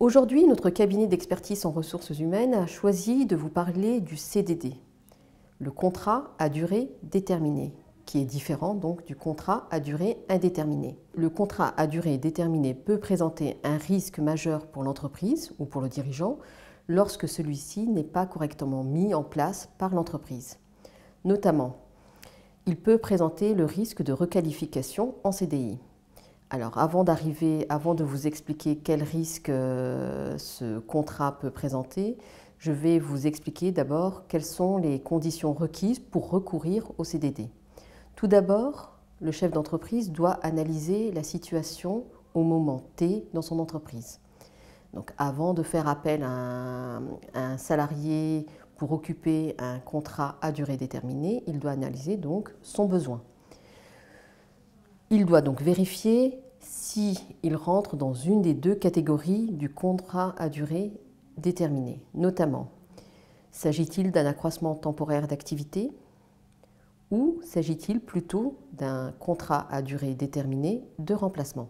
Aujourd'hui, notre cabinet d'expertise en ressources humaines a choisi de vous parler du CDD, le contrat à durée déterminée, qui est différent donc du contrat à durée indéterminée. Le contrat à durée déterminée peut présenter un risque majeur pour l'entreprise ou pour le dirigeant lorsque celui-ci n'est pas correctement mis en place par l'entreprise. Notamment, il peut présenter le risque de requalification en CDI. Alors, avant de vous expliquer quel risque ce contrat peut présenter, je vais vous expliquer d'abord quelles sont les conditions requises pour recourir au CDD. Tout d'abord, le chef d'entreprise doit analyser la situation au moment T dans son entreprise. Donc, avant de faire appel à un salarié pour occuper un contrat à durée déterminée, il doit analyser donc son besoin. Il doit donc vérifier s'il rentre dans une des deux catégories du contrat à durée déterminée. Notamment, s'agit-il d'un accroissement temporaire d'activité ou s'agit-il plutôt d'un contrat à durée déterminée de remplacement?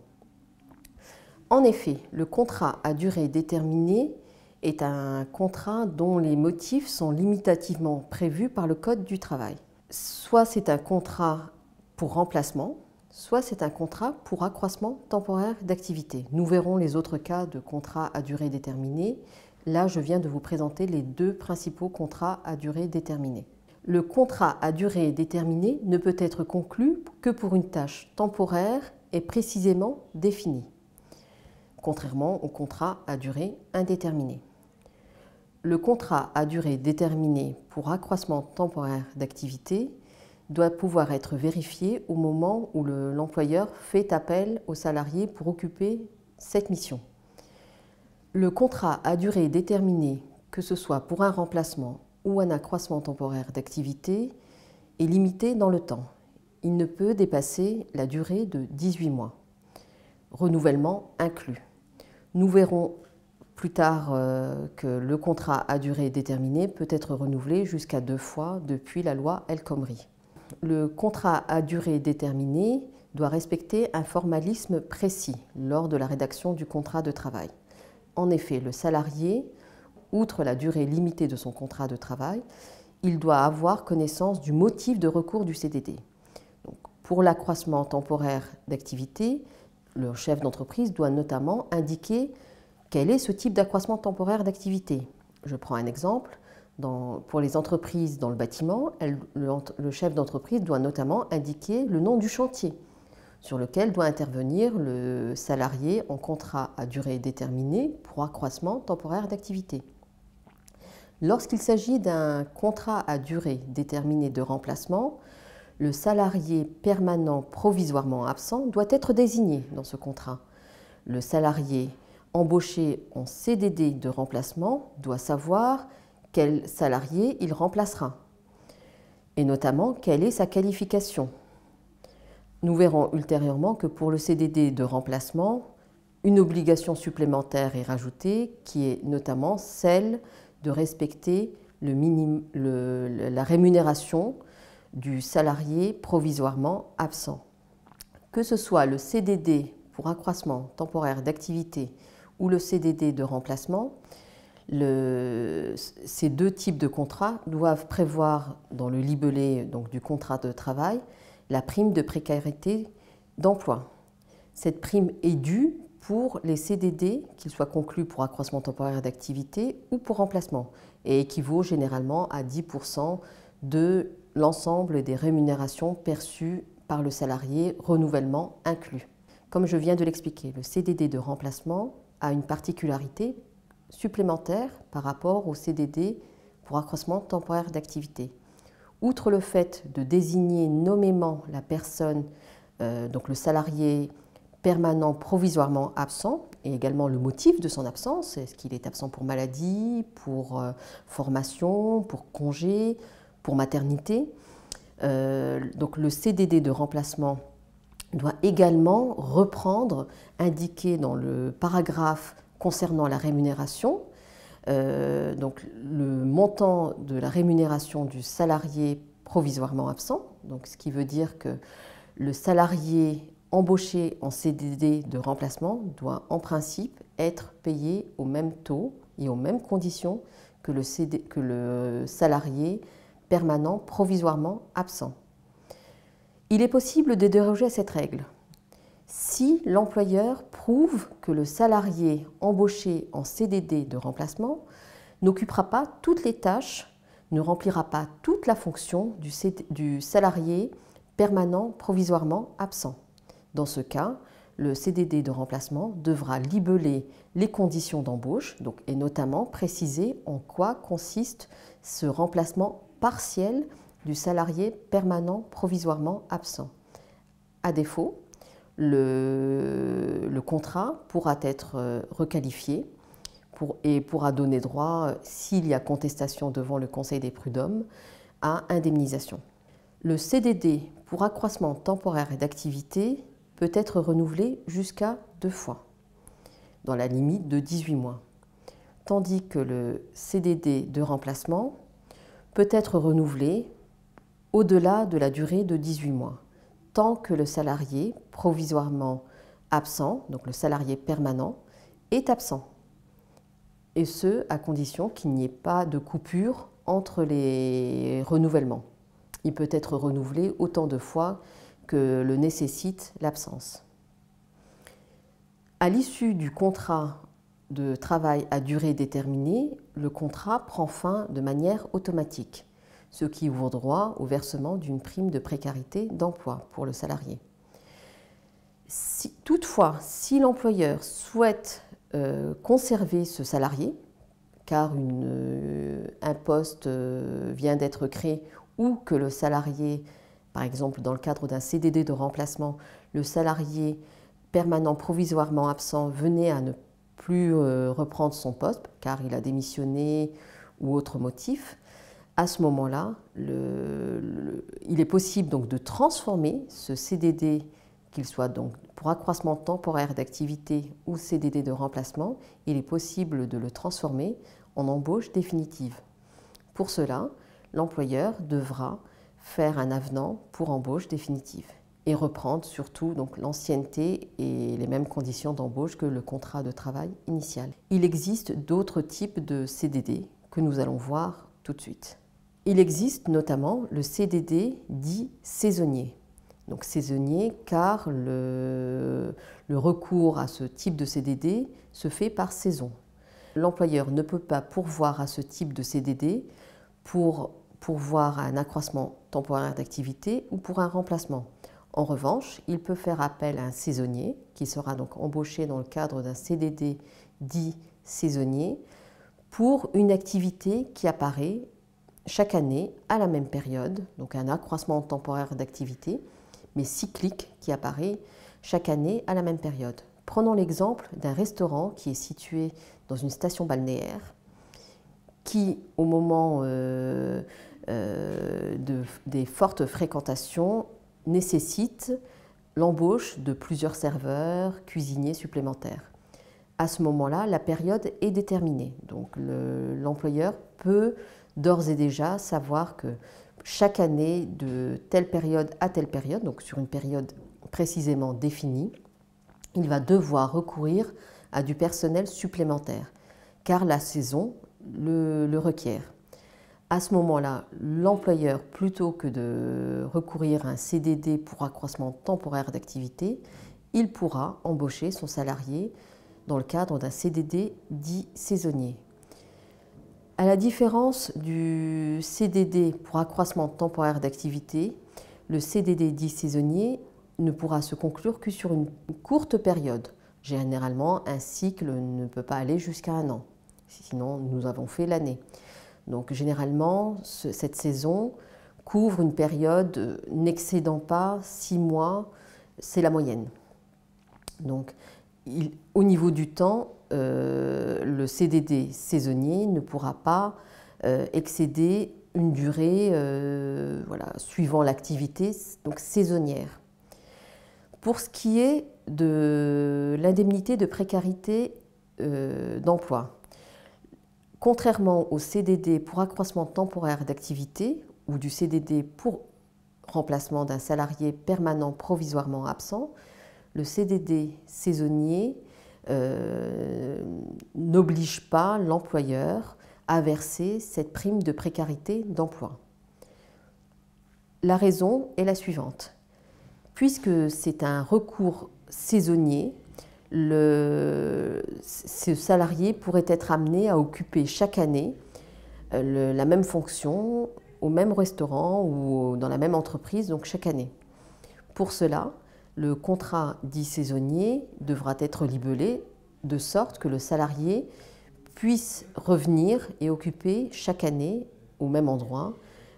En effet, le contrat à durée déterminée est un contrat dont les motifs sont limitativement prévus par le Code du travail. Soit c'est un contrat pour remplacement, soit c'est un contrat pour accroissement temporaire d'activité. Nous verrons les autres cas de contrat à durée déterminée. Là, je viens de vous présenter les deux principaux contrats à durée déterminée. Le contrat à durée déterminée ne peut être conclu que pour une tâche temporaire et précisément définie, contrairement au contrat à durée indéterminée. Le contrat à durée déterminée pour accroissement temporaire d'activité doit pouvoir être vérifié au moment où l'employeur fait appel au salarié pour occuper cette mission. Le contrat à durée déterminée, que ce soit pour un remplacement ou un accroissement temporaire d'activité, est limité dans le temps. Il ne peut dépasser la durée de 18 mois, renouvellement inclus. Nous verrons plus tard que le contrat à durée déterminée peut être renouvelé jusqu'à 2 fois depuis la loi El Khomri. Le contrat à durée déterminée doit respecter un formalisme précis lors de la rédaction du contrat de travail. En effet, le salarié, outre la durée limitée de son contrat de travail, il doit avoir connaissance du motif de recours du CDD. Donc, pour l'accroissement temporaire d'activité, le chef d'entreprise doit notamment indiquer quel est ce type d'accroissement temporaire d'activité. Je prends un exemple. Pour les entreprises dans le bâtiment, le chef d'entreprise doit notamment indiquer le nom du chantier sur lequel doit intervenir le salarié en contrat à durée déterminée pour accroissement temporaire d'activité. Lorsqu'il s'agit d'un contrat à durée déterminée de remplacement, le salarié permanent provisoirement absent doit être désigné dans ce contrat. Le salarié embauché en CDD de remplacement doit savoir quel salarié il remplacera, et notamment quelle est sa qualification. Nous verrons ultérieurement que pour le CDD de remplacement, une obligation supplémentaire est rajoutée, qui est notamment celle de respecter la rémunération du salarié provisoirement absent. Que ce soit le CDD pour accroissement temporaire d'activité ou le CDD de remplacement, ces deux types de contrats doivent prévoir dans le libellé donc, du contrat de travail la prime de précarité d'emploi. Cette prime est due pour les CDD, qu'ils soient conclus pour accroissement temporaire d'activité ou pour remplacement, et équivaut généralement à 10% de l'ensemble des rémunérations perçues par le salarié, renouvellement inclus. Comme je viens de l'expliquer, le CDD de remplacement a une particularité supplémentaire par rapport au CDD pour accroissement temporaire d'activité. Outre le fait de désigner nommément la personne, donc le salarié permanent provisoirement absent, et également le motif de son absence, est-ce qu'il est absent pour maladie, pour formation, pour congé, pour maternité. Donc le CDD de remplacement doit également reprendre, indiqué dans le paragraphe concernant la rémunération, donc le montant de la rémunération du salarié provisoirement absent, donc ce qui veut dire que le salarié embauché en CDD de remplacement doit en principe être payé au même taux et aux mêmes conditions que le salarié permanent provisoirement absent. Il est possible de déroger à cette règle si l'employeur prouve que le salarié embauché en CDD de remplacement n'occupera pas toutes les tâches, ne remplira pas toute la fonction du salarié permanent provisoirement absent. Dans ce cas, le CDD de remplacement devra libeller les conditions d'embauche et notamment préciser en quoi consiste ce remplacement partiel du salarié permanent provisoirement absent. À défaut, le contrat pourra être requalifié et pourra donner droit, s'il y a contestation devant le Conseil des prud'hommes, à indemnisation. Le CDD pour accroissement temporaire d'activité peut être renouvelé jusqu'à 2 fois, dans la limite de 18 mois, tandis que le CDD de remplacement peut être renouvelé au-delà de la durée de 18 mois, tant que le salarié provisoirement absent, donc le salarié permanent, est absent. Et ce, à condition qu'il n'y ait pas de coupure entre les renouvellements. Il peut être renouvelé autant de fois que le nécessite l'absence. À l'issue du contrat de travail à durée déterminée, le contrat prend fin de manière automatique, ce qui ouvre droit au versement d'une prime de précarité d'emploi pour le salarié. Toutefois, si l'employeur souhaite conserver ce salarié, car un poste vient d'être créé ou que le salarié, par exemple dans le cadre d'un CDD de remplacement, le salarié permanent provisoirement absent venait à ne plus reprendre son poste car il a démissionné ou autre motif, à ce moment-là, il est possible donc de transformer ce CDD, qu'il soit donc pour accroissement temporaire d'activité ou CDD de remplacement, il est possible de le transformer en embauche définitive. Pour cela, l'employeur devra faire un avenant pour embauche définitive et reprendre surtout donc l'ancienneté et les mêmes conditions d'embauche que le contrat de travail initial. Il existe d'autres types de CDD que nous allons voir tout de suite. Il existe notamment le CDD dit saisonnier. Donc saisonnier car le recours à ce type de CDD se fait par saison. L'employeur ne peut pas pourvoir à ce type de CDD pour pourvoir à un accroissement temporaire d'activité ou pour un remplacement. En revanche, il peut faire appel à un saisonnier qui sera donc embauché dans le cadre d'un CDD dit saisonnier pour une activité qui apparaît chaque année à la même période, donc un accroissement temporaire d'activité, mais cyclique qui apparaît chaque année à la même période. Prenons l'exemple d'un restaurant qui est situé dans une station balnéaire qui, au moment des fortes fréquentations, nécessite l'embauche de plusieurs serveurs, cuisiniers supplémentaires. À ce moment-là, la période est déterminée. Donc l'employeur peut d'ores et déjà savoir que chaque année, de telle période à telle période, donc sur une période précisément définie, il va devoir recourir à du personnel supplémentaire, car la saison le requiert. À ce moment-là, l'employeur, plutôt que de recourir à un CDD pour accroissement temporaire d'activité, il pourra embaucher son salarié dans le cadre d'un CDD dit saisonnier. À la différence du CDD pour accroissement temporaire d'activité, le CDD dit saisonnier ne pourra se conclure que sur une courte période. Généralement, un cycle ne peut pas aller jusqu'à 1 an, sinon nous avons fait l'année. Donc généralement, cette saison couvre une période n'excédant pas 6 mois, c'est la moyenne. Donc au niveau du temps, le CDD saisonnier ne pourra pas excéder une durée suivant l'activité donc saisonnière. Pour ce qui est de l'indemnité de précarité d'emploi, contrairement au CDD pour accroissement temporaire d'activité ou du CDD pour remplacement d'un salarié permanent provisoirement absent, le CDD saisonnier n'oblige pas l'employeur à verser cette prime de précarité d'emploi. La raison est la suivante. Puisque c'est un recours saisonnier, ce salarié pourrait être amené à occuper chaque année la même fonction au même restaurant ou dans la même entreprise, donc chaque année. Pour cela, le contrat dit saisonnier devra être libellé de sorte que le salarié puisse revenir et occuper chaque année au même endroit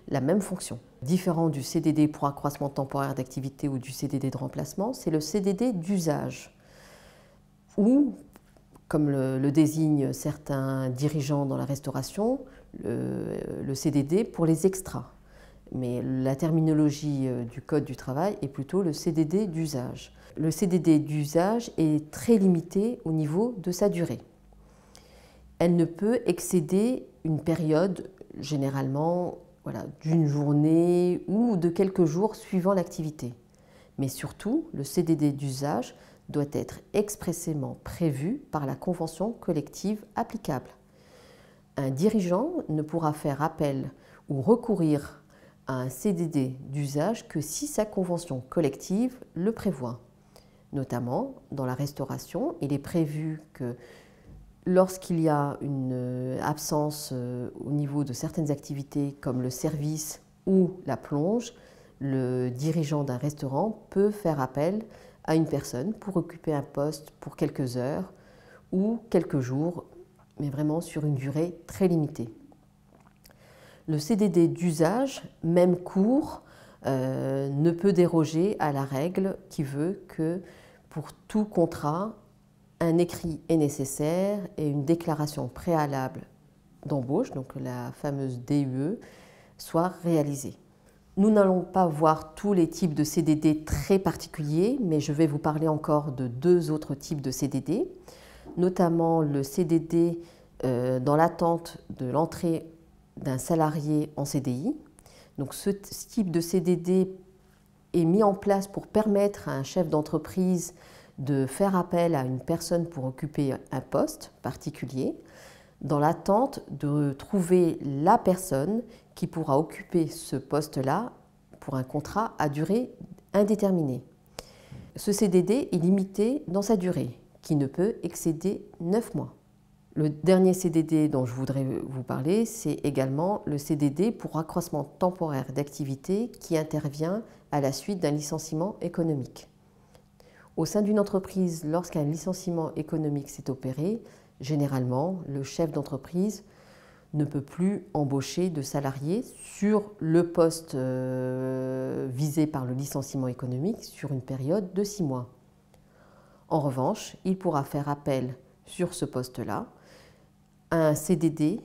la même fonction. Différent du CDD pour accroissement temporaire d'activité ou du CDD de remplacement, c'est le CDD d'usage ou, comme le désignent certains dirigeants dans la restauration, le CDD pour les extras. Mais la terminologie du Code du travail est plutôt le CDD d'usage. Le CDD d'usage est très limité au niveau de sa durée. Elle ne peut excéder une période, généralement d'une journée ou de quelques jours suivant l'activité. Mais surtout, le CDD d'usage doit être expressément prévu par la convention collective applicable. Un dirigeant ne pourra faire appel ou recourir à un CDD d'usage que si sa convention collective le prévoit. Notamment, dans la restauration, il est prévu que lorsqu'il y a une absence au niveau de certaines activités comme le service ou la plonge, le dirigeant d'un restaurant peut faire appel à une personne pour occuper un poste pour quelques heures ou quelques jours, mais vraiment sur une durée très limitée. Le CDD d'usage, même court, ne peut déroger à la règle qui veut que pour tout contrat, un écrit est nécessaire et une déclaration préalable d'embauche, donc la fameuse DUE, soit réalisée. Nous n'allons pas voir tous les types de CDD très particuliers, mais je vais vous parler encore de deux autres types de CDD, notamment le CDD dans l'attente de l'entrée d'un salarié en CDI. Donc ce type de CDD est mis en place pour permettre à un chef d'entreprise de faire appel à une personne pour occuper un poste particulier, dans l'attente de trouver la personne qui pourra occuper ce poste-là pour un contrat à durée indéterminée. Ce CDD est limité dans sa durée, qui ne peut excéder 9 mois. Le dernier CDD dont je voudrais vous parler, c'est également le CDD pour accroissement temporaire d'activité qui intervient à la suite d'un licenciement économique. Au sein d'une entreprise, lorsqu'un licenciement économique s'est opéré, généralement, le chef d'entreprise ne peut plus embaucher de salariés sur le poste visé par le licenciement économique sur une période de 6 mois. En revanche, il pourra faire appel sur ce poste-là à un CDD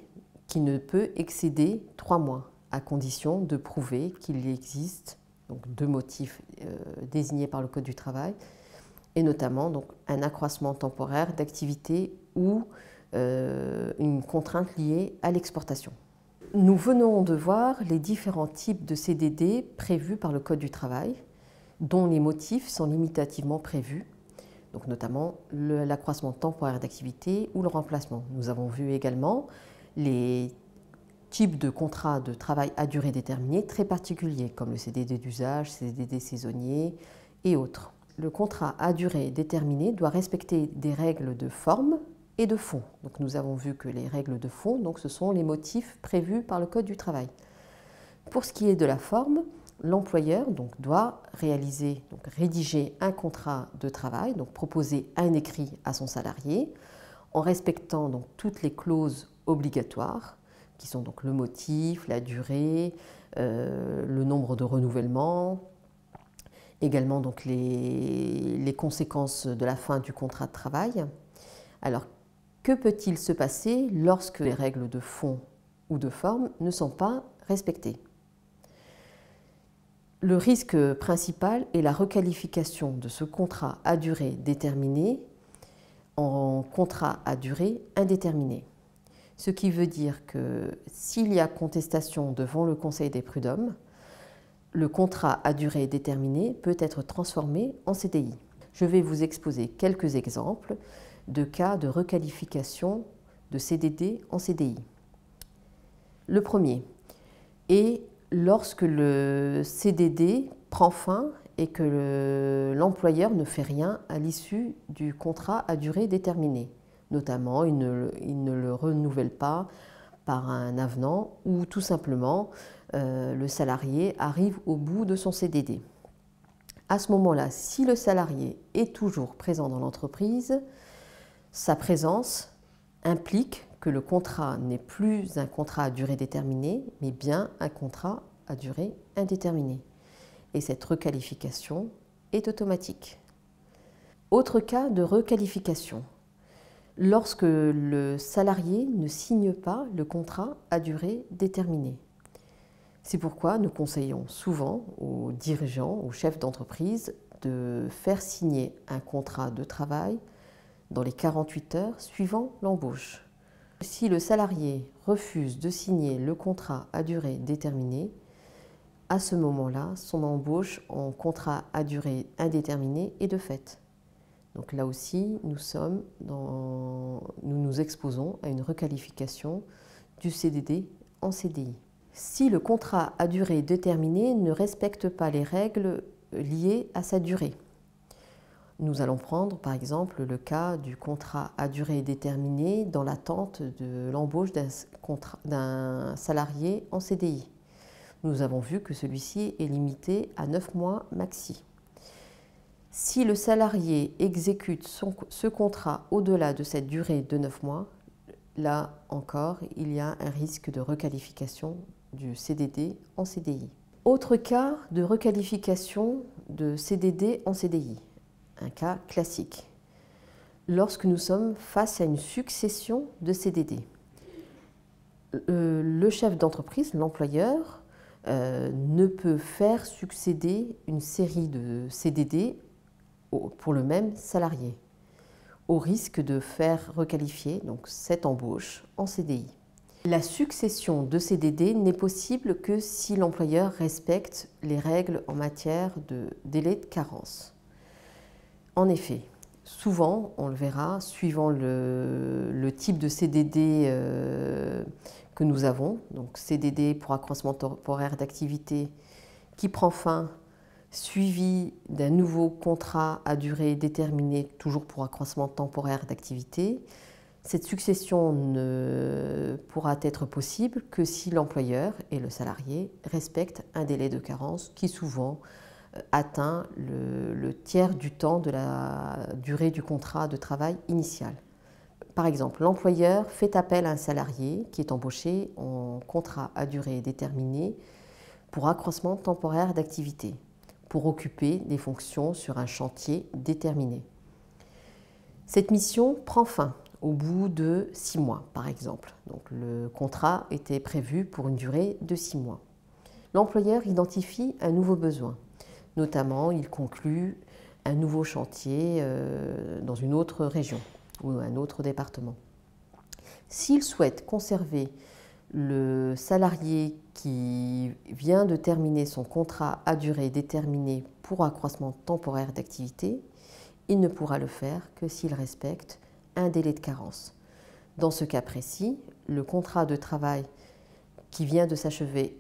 qui ne peut excéder 3 mois, à condition de prouver qu'il existe donc 2 motifs désignés par le Code du travail, et notamment donc, un accroissement temporaire d'activité ou une contrainte liée à l'exportation. Nous venons de voir les différents types de CDD prévus par le Code du travail, dont les motifs sont limitativement prévus, donc notamment l'accroissement temporaire d'activité ou le remplacement. Nous avons vu également les types de contrats de travail à durée déterminée très particuliers, comme le CDD d'usage, CDD saisonnier et autres. Le contrat à durée déterminée doit respecter des règles de forme et de fond. Donc nous avons vu que les règles de fond, donc, ce sont les motifs prévus par le Code du travail. Pour ce qui est de la forme, l'employeur doit rédiger un contrat de travail, donc proposer un écrit à son salarié, en respectant donc, toutes les clauses obligatoires, qui sont donc le motif, la durée, le nombre de renouvellements, également donc, les conséquences de la fin du contrat de travail. Alors, que peut-il se passer lorsque les règles de fond ou de forme ne sont pas respectées? Le risque principal est la requalification de ce contrat à durée déterminée en contrat à durée indéterminée. Ce qui veut dire que s'il y a contestation devant le Conseil des prud'hommes, le contrat à durée déterminée peut être transformé en CDI. Je vais vous exposer quelques exemples de cas de requalification de CDD en CDI. Le premier est lorsque le CDD prend fin et que l'employeur ne fait rien à l'issue du contrat à durée déterminée. Notamment, il ne le renouvelle pas par un avenant ou tout simplement le salarié arrive au bout de son CDD. À ce moment-là, si le salarié est toujours présent dans l'entreprise, sa présence implique que le contrat n'est plus un contrat à durée déterminée, mais bien un contrat à durée indéterminée. Et cette requalification est automatique. Autre cas de requalification, lorsque le salarié ne signe pas le contrat à durée déterminée. C'est pourquoi nous conseillons souvent aux dirigeants, aux chefs d'entreprise, de faire signer un contrat de travail dans les 48 heures suivant l'embauche. Si le salarié refuse de signer le contrat à durée déterminée, à ce moment-là, son embauche en contrat à durée indéterminée est de fait. Donc là aussi, nous nous exposons à une requalification du CDD en CDI. Si le contrat à durée déterminée ne respecte pas les règles liées à sa durée. Nous allons prendre par exemple le cas du contrat à durée déterminée dans l'attente de l'embauche d'un salarié en CDI. Nous avons vu que celui-ci est limité à 9 mois maxi. Si le salarié exécute ce contrat au-delà de cette durée de 9 mois, là encore, il y a un risque de requalification du CDD en CDI. Autre cas de requalification de CDD en CDI, un cas classique. Lorsque nous sommes face à une succession de CDD, le chef d'entreprise, l'employeur, ne peut faire succéder une série de CDD pour le même salarié, au risque de faire requalifier donc, cette embauche en CDI. La succession de CDD n'est possible que si l'employeur respecte les règles en matière de délai de carence. En effet, souvent, on le verra, suivant le type de CDD que nous avons, donc CDD pour accroissement temporaire d'activité qui prend fin, suivi d'un nouveau contrat à durée déterminée, toujours pour accroissement temporaire d'activité. Cette succession ne pourra être possible que si l'employeur et le salarié respectent un délai de carence qui souvent atteint le tiers du temps de la durée du contrat de travail initial. Par exemple, l'employeur fait appel à un salarié qui est embauché en contrat à durée déterminée pour accroissement temporaire d'activité, pour occuper des fonctions sur un chantier déterminé. Cette mission prend fin au bout de 6 mois, par exemple. Donc, le contrat était prévu pour une durée de 6 mois. L'employeur identifie un nouveau besoin. Notamment, il conclut un nouveau chantier dans une autre région ou un autre département. S'il souhaite conserver le salarié qui vient de terminer son contrat à durée déterminée pour accroissement temporaire d'activité, il ne pourra le faire que s'il respecte un délai de carence. Dans ce cas précis, le contrat de travail qui vient de s'achever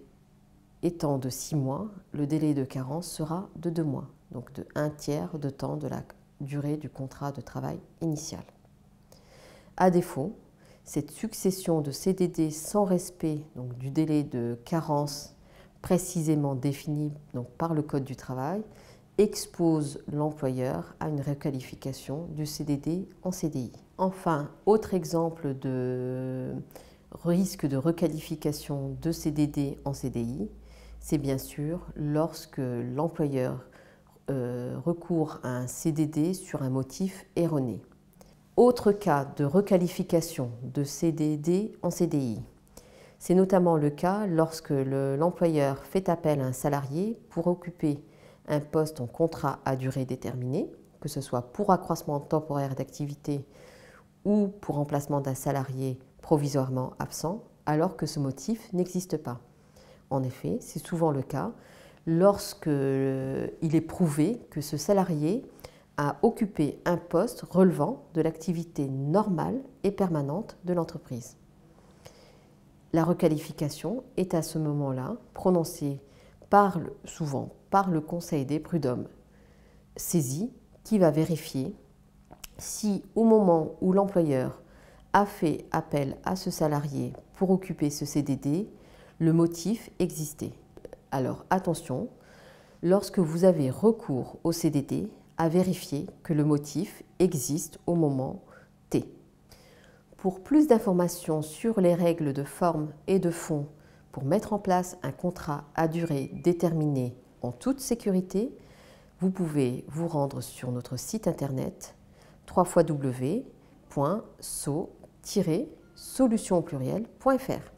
étant de 6 mois, le délai de carence sera de 2 mois, donc de 1/3 de temps de la durée du contrat de travail initial. À défaut, cette succession de CDD sans respect donc, du délai de carence précisément défini donc, par le Code du travail expose l'employeur à une requalification du CDD en CDI. Enfin, autre exemple de risque de requalification de CDD en CDI, c'est bien sûr lorsque l'employeur recourt à un CDD sur un motif erroné. Autre cas de requalification de CDD en CDI, c'est notamment le cas lorsque l'employeur fait appel à un salarié pour occuper un poste en contrat à durée déterminée, que ce soit pour accroissement temporaire d'activité ou pour remplacement d'un salarié provisoirement absent, alors que ce motif n'existe pas. En effet, c'est souvent le cas lorsqu'il est prouvé que ce salarié à occuper un poste relevant de l'activité normale et permanente de l'entreprise. La requalification est à ce moment-là prononcée souvent par le Conseil des prud'hommes saisi qui va vérifier si au moment où l'employeur a fait appel à ce salarié pour occuper ce CDD, le motif existait. Alors attention, lorsque vous avez recours au CDD, à vérifier que le motif existe au moment T. Pour plus d'informations sur les règles de forme et de fond pour mettre en place un contrat à durée déterminée en toute sécurité, vous pouvez vous rendre sur notre site internet www.so-solution.fr.